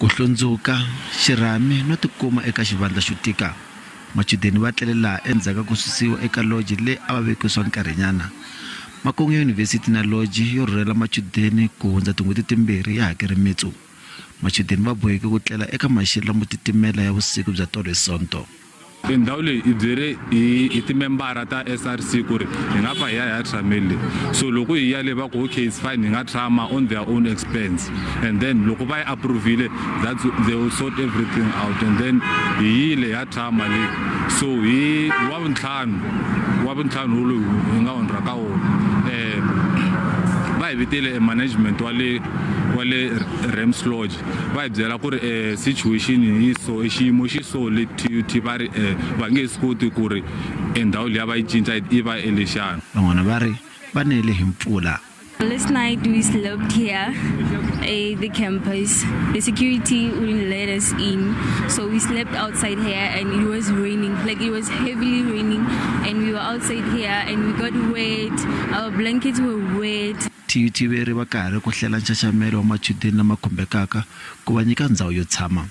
Ku hlundzuka xirhami no tikuma eka xivandla xo tika, machudeni va tlele laha endzhaku ku susiwa eka loji leyi a va vekisiwa nkarhinyana. Makumu ya yunivhesiti na loji yo rhurhela machudeni ku hundza tin'hweti timbirhi ya hakeri mitsu. Machudeni va boheke ku tlela eka maxelo lamo titimela ya vusiku bya tolo hi Sonto. Ndhawu leyi i byere hi timembara ta SRC ku ri hi nga pfa hi ya tshameli. So loko hi ya le va ku okay it's fine hi nga tshama on their own expense, and then loko va yi approvile that they will sort everything out, and then hi yile ya tshama le. So hi Wavunthlanu lowu hi nga hundza ka wona va hi vitile management wale Rems Lodge va hi byela ku ri situation hi so xiyimo xi so le TUT va ri va nge swi koti ku ri ndhawu leyi va yi cinca yi va elexana. Van'wana va ri va nele hi mpfula. Last night we slept here at the campus. The security wouldn't let us in, so we slept outside here, and it was raining, like it was heavily raining, and we were outside here and we got wet, our blankets were wet. TUT veri va karhi ku hlela nxaxamelo wa machudeni lama khumbekaka ku va nyika ndhawu yo tshama.